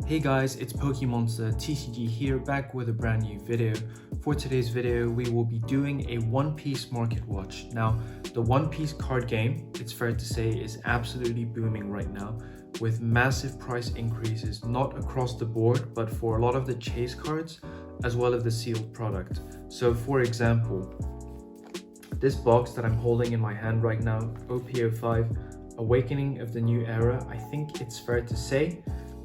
Hey guys, it's Pokemonster TCG here, back with a brand new video. For today's video, we will be doing a One Piece market watch. Now, the One Piece card game, it's fair to say, is absolutely booming right now, with massive price increases, not across the board, but for a lot of the chase cards, as well as the sealed product. So for example, this box that I'm holding in my hand right now, OP05, Awakening of the New Era, I think it's fair to say,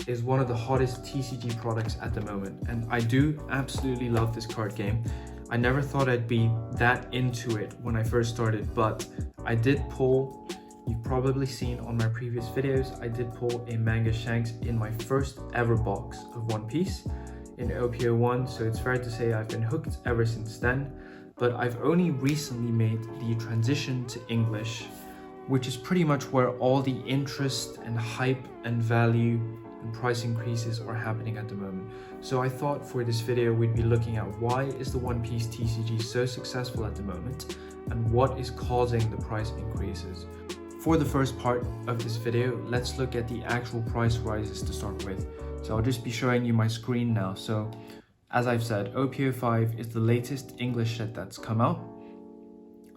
is one of the hottest TCG products at the moment, and I do absolutely love this card game. I never thought I'd be that into it when I first started, but I did pull, you've probably seen on my previous videos, I did pull a Manga Shanks in my first ever box of One Piece in OP01, so it's fair to say I've been hooked ever since then. But I've only recently made the transition to English, which is pretty much where all the interest and hype and value and price increases are happening at the moment. So I thought for this video we'd be looking at why is the One Piece TCG so successful at the moment and what is causing the price increases. For the first part of this video, let's look at the actual price rises to start with. So I'll just be showing you my screen now. So as I've said, OP05 is the latest English set that's come out.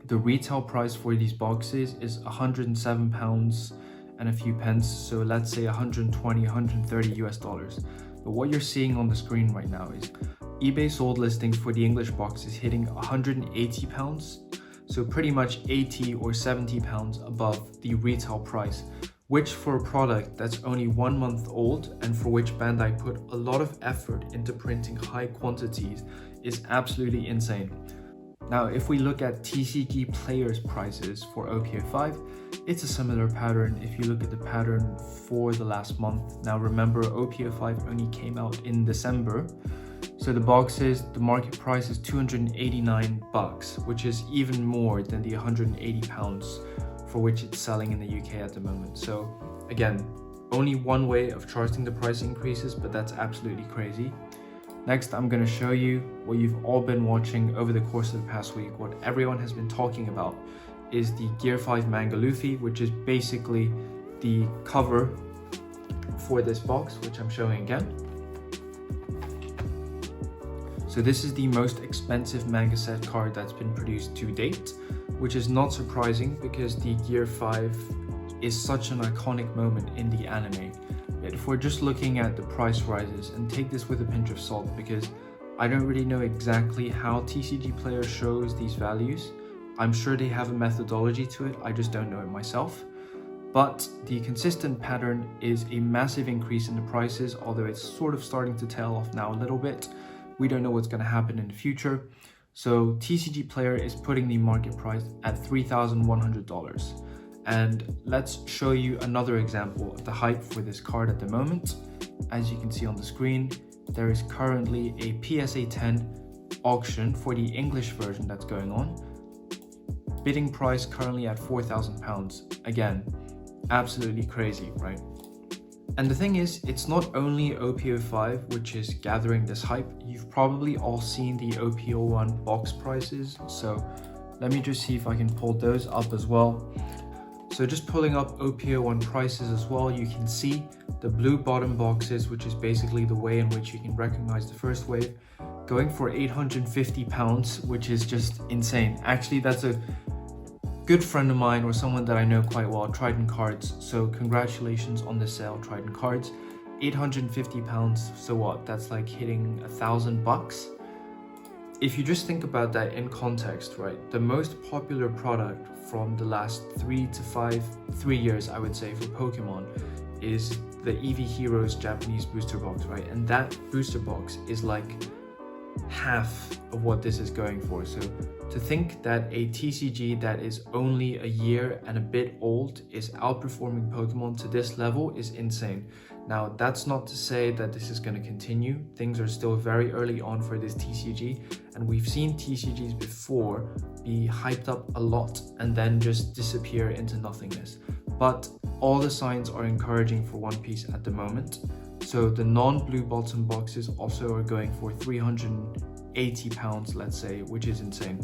The retail price for these boxes is £107 and a few pence, so let's say 120, 130 US dollars. But what you're seeing on the screen right now is eBay sold listings for the English boxes hitting £180, so pretty much 80 or 70 pounds above the retail price, which for a product that's only 1 month old and for which Bandai put a lot of effort into printing high quantities is absolutely insane. Now, if we look at TCG players' prices for OP05, it's a similar pattern if you look at the pattern for the last month. Now remember, OP05 only came out in December, so the boxes, the market price is $289, which is even more than the £180 for which it's selling in the UK at the moment. So again, only one way of charting the price increases, but that's absolutely crazy. Next, I'm going to show you what you've all been watching over the course of the past week. What everyone has been talking about is the Gear 5 Manga Luffy, which is basically the cover for this box, which I'm showing again. So this is the most expensive manga set card that's been produced to date, which is not surprising because the Gear 5 is such an iconic moment in the anime. If we're just looking at the price rises, and take this with a pinch of salt because I don't really know exactly how TCG Player shows these values. I'm sure they have a methodology to it, I just don't know it myself. But the consistent pattern is a massive increase in the prices, although it's sort of starting to tail off now a little bit. We don't know what's going to happen in the future. So TCG Player is putting the market price at $3,100. And let's show you another example of the hype for this card at the moment. As you can see on the screen, there is currently a PSA 10 auction for the English version that's going on. Bidding price currently at £4,000. Again, absolutely crazy, right? And the thing is, it's not only OP05 which is gathering this hype. You've probably all seen the OP01 box prices. So let me just see if I can pull those up as well. So just pulling up OP01 prices as well, you can see the blue bottom boxes, which is basically the way in which you can recognize the first wave, going for £850, which is just insane. Actually, that's a good friend of mine or someone that I know quite well, Trident Cards. So congratulations on the sale, Trident Cards. £850, so what? That's like hitting $1,000. If you just think about that in context, right? The most popular product from the last 3 years, I would say, for Pokemon is the Eevee Heroes Japanese booster box, right? And that booster box is like half of what this is going for. So to think that a TCG that is only a year and a bit old is outperforming Pokemon to this level is insane. Now, that's not to say that this is going to continue. Things are still very early on for this TCG, and we've seen TCGs before be hyped up a lot and then just disappear into nothingness. But all the signs are encouraging for One Piece at the moment. So the non-blue bottom boxes also are going for £380, let's say, which is insane.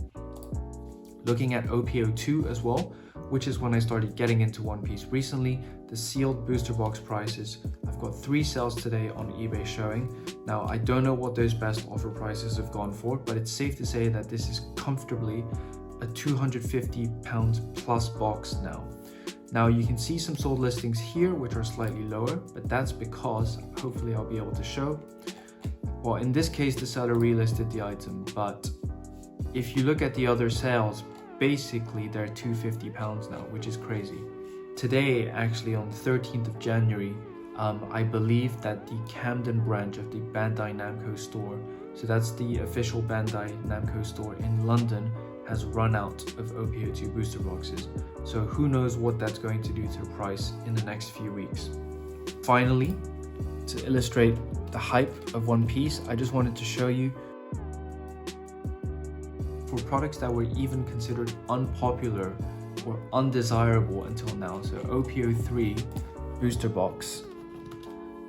Looking at OP02 as well, which is when I started getting into One Piece recently, the sealed booster box prices have got 3 sales today on eBay showing. Now, I don't know what those best offer prices have gone for, but it's safe to say that this is comfortably a £250 plus box now. Now, you can see some sold listings here, which are slightly lower, but that's because, hopefully I'll be able to show, well, in this case, the seller relisted the item, but if you look at the other sales, basically they're £250 now, which is crazy. Today, actually on the 13th of January, I believe that the Camden branch of the Bandai Namco store, so that's the official Bandai Namco store in London, has run out of OPO2 booster boxes. So who knows what that's going to do to the price in the next few weeks. Finally, to illustrate the hype of One Piece, I just wanted to show you for products that were even considered unpopular or undesirable until now. So OPO3 booster box.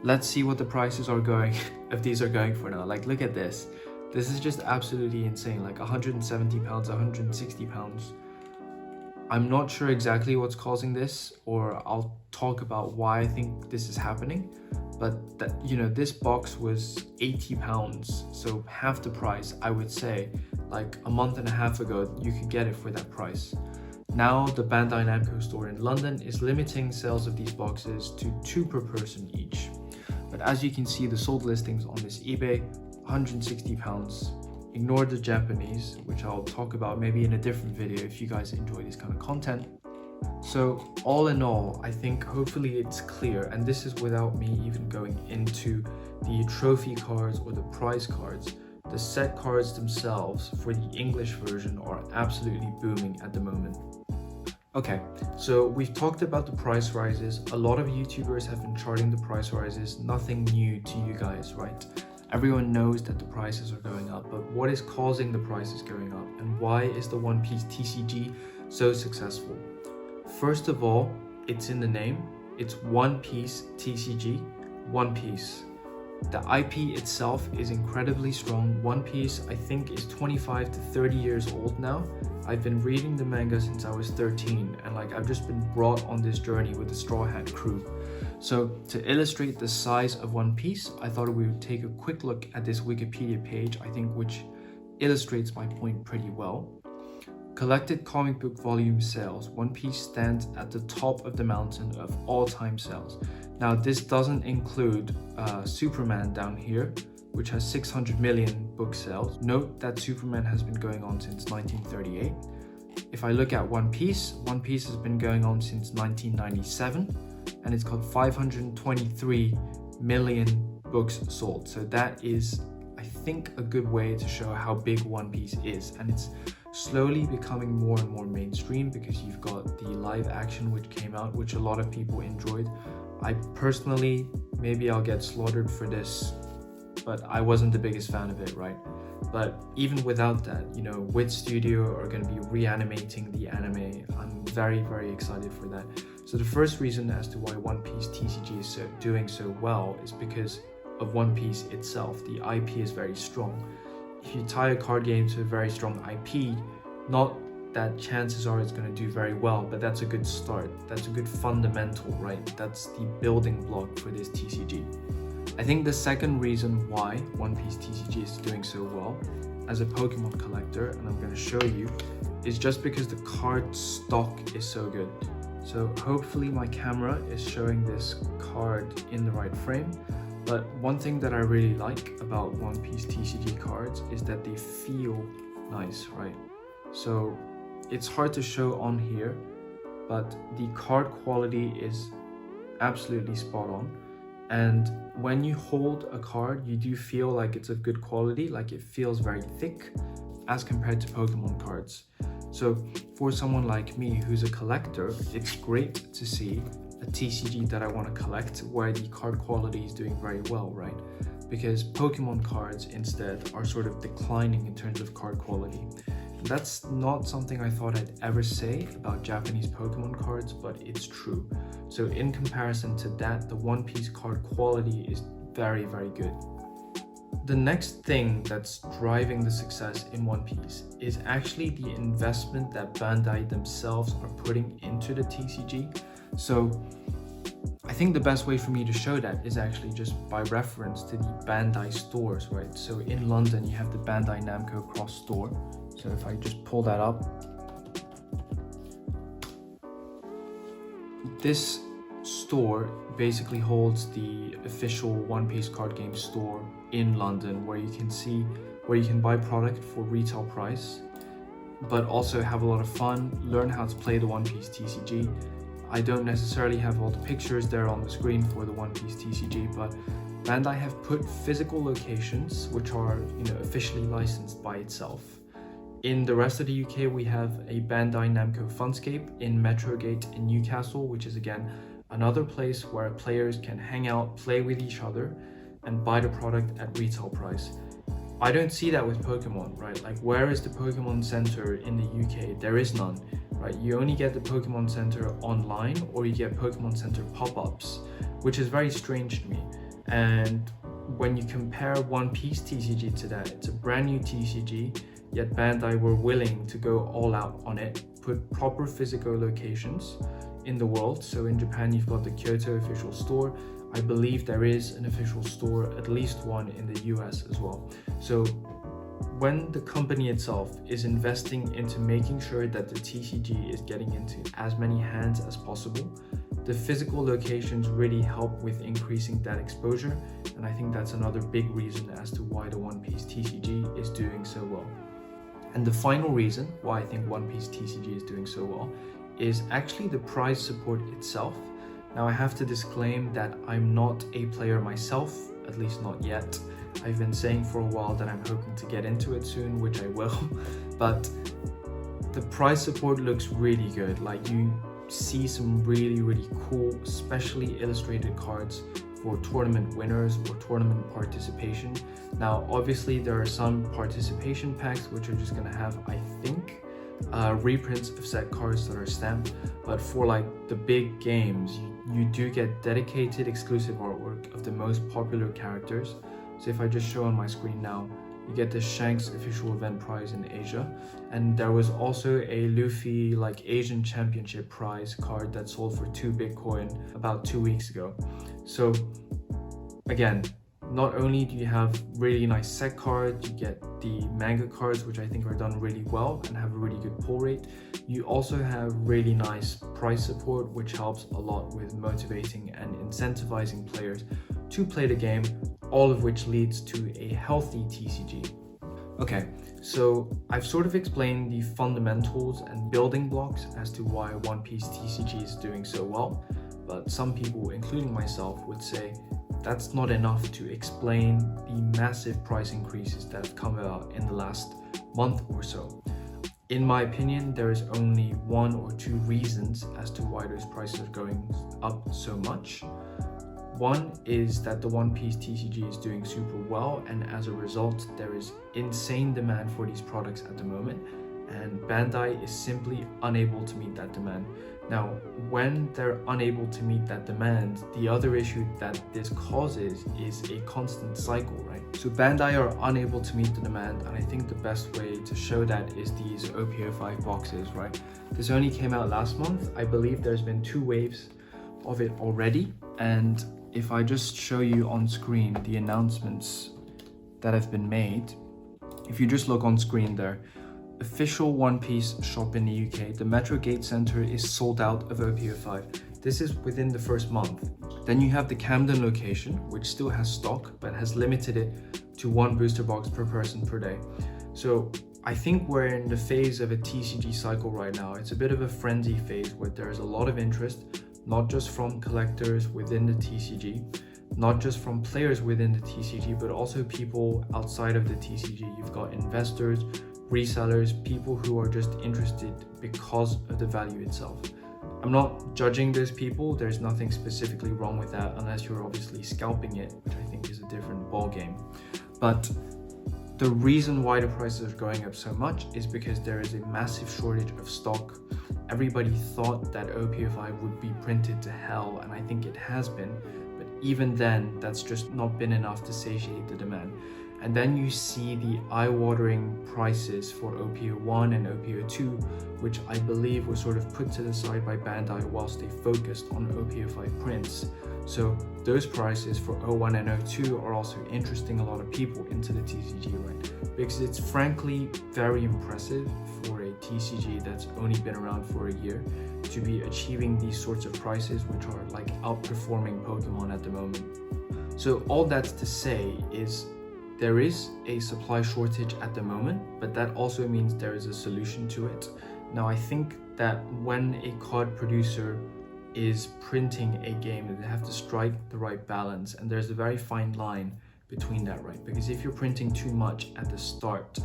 Let's see what the prices are going, if these are going for now. Like, look at this. This is just absolutely insane, like £170, £160. I'm not sure exactly what's causing this, or I'll talk about why I think this is happening. But that, you know, this box was £80, so half the price. I would say like a month and a half ago, you could get it for that price. Now the Bandai Namco store in London is limiting sales of these boxes to 2 per person each. But as you can see, the sold listings on this eBay, £160. Ignore the Japanese, which I'll talk about maybe in a different video if you guys enjoy this kind of content. So all in all, I think hopefully it's clear, and this is without me even going into the trophy cards or the prize cards. The set cards themselves for the English version are absolutely booming at the moment. Okay, so we've talked about the price rises. A lot of YouTubers have been charting the price rises, nothing new to you guys, right? Everyone knows that the prices are going up, but what is causing the prices going up, and why is the One Piece TCG so successful? First of all, it's in the name. It's One Piece TCG, One Piece. The IP itself is incredibly strong. One Piece, I think, is 25 to 30 years old now. I've been reading the manga since I was 13, and like I've just been brought on this journey with the Straw Hat crew. So to illustrate the size of One Piece, I thought we would take a quick look at this Wikipedia page, I think, which illustrates my point pretty well. Collected comic book volume sales, One Piece stands at the top of the mountain of all-time sales. Now, this doesn't include Superman down here, which has 600 million book sales. Note that Superman has been going on since 1938. If I look at One Piece has been going on since 1997, and it's got 523 million books sold. So that is, I think, a good way to show how big One Piece is, and it's slowly becoming more and more mainstream because you've got the live action which came out, which a lot of people enjoyed. I personally, maybe I'll get slaughtered for this, but I wasn't the biggest fan of it, right? But even without that, you know, Wit Studio are going to be reanimating the anime. I'm very, very excited for that. So the first reason as to why One Piece TCG is doing so well is because of One Piece itself. The IP is very strong. If you tie a card game to a very strong IP, not that chances are it's going to do very well, but that's a good start. That's a good fundamental, right? That's the building block for this TCG. I think the second reason why One Piece TCG is doing so well as a Pokemon collector, and I'm going to show you, is just because the card stock is so good. So hopefully my camera is showing this card in the right frame. But one thing that I really like about One Piece TCG cards is that they feel nice, right? So it's hard to show on here, but the card quality is absolutely spot on. And when you hold a card, you do feel like it's of good quality, like it feels very thick as compared to Pokemon cards. So for someone like me who's a collector, it's great to see a TCG that I want to collect where the card quality is doing very well, right? Because Pokemon cards instead are sort of declining in terms of card quality. And that's not something I thought I'd ever say about Japanese Pokemon cards, but it's true. So in comparison to that, the One Piece card quality is very, very good. The next thing that's driving the success in One Piece is actually the investment that Bandai themselves are putting into the TCG. So I think the best way for me to show that is actually just by reference to the Bandai stores, right? So in London, you have the Bandai Namco Cross store. So if I just pull that up, this store basically holds the official One Piece card game store in London, where you can buy product for retail price, but also have a lot of fun, learn how to play the One Piece TCG. I don't necessarily have all the pictures there on the screen for the One Piece TCG, but Bandai have put physical locations which are, officially licensed by itself. In the rest of the UK, we have a Bandai Namco Funscape in Metrogate in Newcastle, which is again another place where players can hang out, play with each other, and buy the product at retail price. I don't see that with Pokemon, right? Like, where is the Pokemon Center in the UK? There is none, right? You only get the Pokemon Center online, or you get Pokemon Center pop-ups, which is very strange to me. And when you compare One Piece TCG to that, it's a brand new TCG, yet Bandai were willing to go all out on it, put proper physical locations in the world. So in Japan, you've got the Kyoto official store. I believe there is an official store, at least one in the US as well. So when the company itself is investing into making sure that the TCG is getting into as many hands as possible, the physical locations really help with increasing that exposure. And I think that's another big reason as to why the One Piece TCG is doing so well. And the final reason why I think One Piece TCG is doing so well is actually the prize support itself. Now, I have to disclaim that I'm not a player myself, at least not yet. I've been saying for a while that I'm hoping to get into it soon, which I will, but the prize support looks really good. Like, you see some really, really cool, specially illustrated cards for tournament winners or tournament participation. Now, obviously, there are some participation packs which are just gonna have, I think, reprints of set cards that are stamped, but for like the big games, you do get dedicated exclusive artwork of the most popular characters. So if I just show on my screen now, you get the Shanks official event prize in Asia, and there was also a Luffy like Asian Championship prize card that sold for 2 Bitcoin about 2 weeks ago. So again, not only do you have really nice set cards, you get the manga cards, which I think are done really well and have a really good pull rate. You also have really nice price support, which helps a lot with motivating and incentivizing players to play the game, all of which leads to a healthy TCG. Okay, so I've sort of explained the fundamentals and building blocks as to why One Piece TCG is doing so well, but some people, including myself, would say that's not enough to explain the massive price increases that have come about in the last month or so. In my opinion, there is only 1 or 2 reasons as to why those prices are going up so much. One is that the One Piece TCG is doing super well, and as a result, there is insane demand for these products at the moment, and Bandai is simply unable to meet that demand. Now, when they're unable to meet that demand, the other issue that this causes is a constant cycle, right? So Bandai are unable to meet the demand, and I think the best way to show that is these OP05 boxes, right? This only came out last month. I believe there's been 2 waves of it already, and if I just show you on screen the announcements that have been made, if you just look on screen there, official One Piece shop in the UK, the Metrogate Center is sold out of OP05. This is within the first month. Then you have the Camden location, which still has stock, but has limited it to 1 booster box per person per day. So I think we're in the phase of a TCG cycle right now. It's a bit of a frenzy phase where there's a lot of interest, not just from collectors within the TCG, not just from players within the TCG, but also people outside of the TCG. You've got investors, resellers, people who are just interested because of the value itself. I'm not judging those people. There's nothing specifically wrong with that, unless you're obviously scalping it, which I think is a different ball game. But the reason why the prices are going up so much is because there is a massive shortage of stock. Everybody thought that OP05 would be printed to hell, and I think it has been, but even then, that's just not been enough to satiate the demand. And then you see the eye-watering prices for OP01 and OP02, which I believe was sort of put to the side by Bandai whilst they focused on OP05 prints. So those prices for 01 and 02 are also interesting a lot of people into the TCG, right? Because it's frankly very impressive for a TCG that's only been around for a year to be achieving these sorts of prices, which are like outperforming Pokemon at the moment. So all that's to say is there is a supply shortage at the moment, but that also means there is a solution to it. Now, I think that when a card producer is printing a game, they have to strike the right balance, and there's a very fine line between that, right? Because if you're printing too much at the start,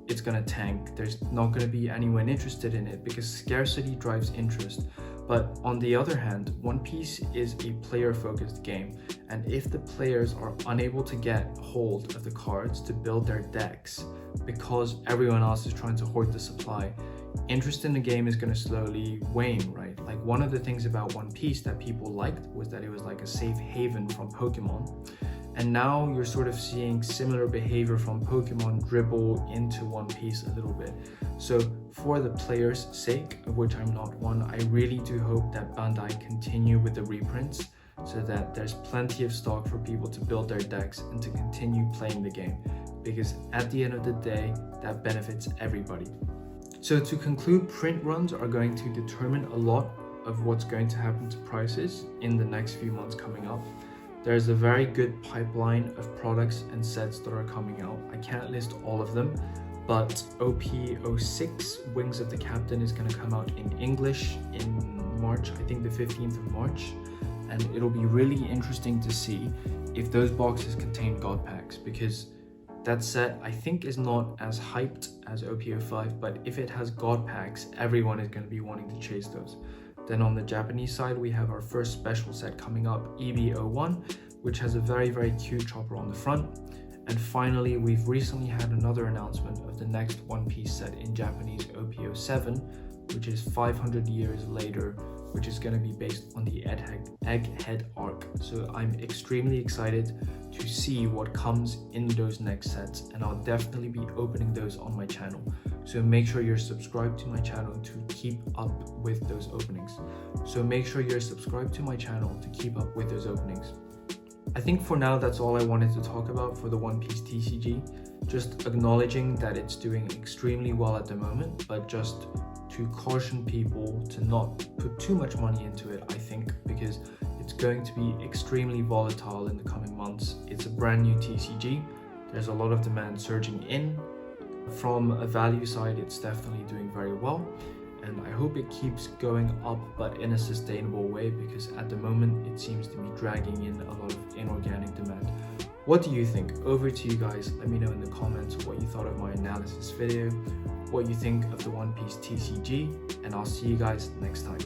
it's gonna tank. There's not gonna be anyone interested in it because scarcity drives interest. But on the other hand, One Piece is a player-focused game, and if the players are unable to get hold of the cards to build their decks because everyone else is trying to hoard the supply, interest in the game is going to slowly wane, right? Like, one of the things about One Piece that people liked was that it was like a safe haven from Pokemon. And now you're sort of seeing similar behavior from Pokemon dribble into One Piece a little bit. So for the players' sake, of which I'm not one, I really do hope that Bandai continue with the reprints so that there's plenty of stock for people to build their decks and to continue playing the game. Because at the end of the day, that benefits everybody. So to conclude, print runs are going to determine a lot of what's going to happen to prices in the next few months coming up. There's a very good pipeline of products and sets that are coming out. I can't list all of them, but OP06 Wings of the Captain is going to come out in English in March, I think the 15th of March, and it'll be really interesting to see if those boxes contain God packs, because that set I think is not as hyped as OP05, but if it has God packs, everyone is going to be wanting to chase those. Then on the Japanese side, we have our first special set coming up, EB01, which has a very, very cute chopper on the front. And finally, we've recently had another announcement of the next One Piece set in Japanese, OP07, which is 500 years later, which is going to be based on the Egghead arc. So I'm extremely excited to see what comes in those next sets, and I'll definitely be opening those on my channel. So make sure you're subscribed to my channel to keep up with those openings. I think for now, that's all I wanted to talk about for the One Piece TCG. Just acknowledging that it's doing extremely well at the moment, but just to caution people to not put too much money into it, I think, because it's going to be extremely volatile in the coming months. It's a brand new TCG. There's a lot of demand surging in. From a value side, it's definitely doing very well, and I hope it keeps going up, but in a sustainable way, because at the moment it seems to be dragging in a lot of inorganic demand. What do you think? Over to you guys. Let me know in the comments what you thought of my analysis video, what you think of the One Piece TCG, and I'll see you guys next time.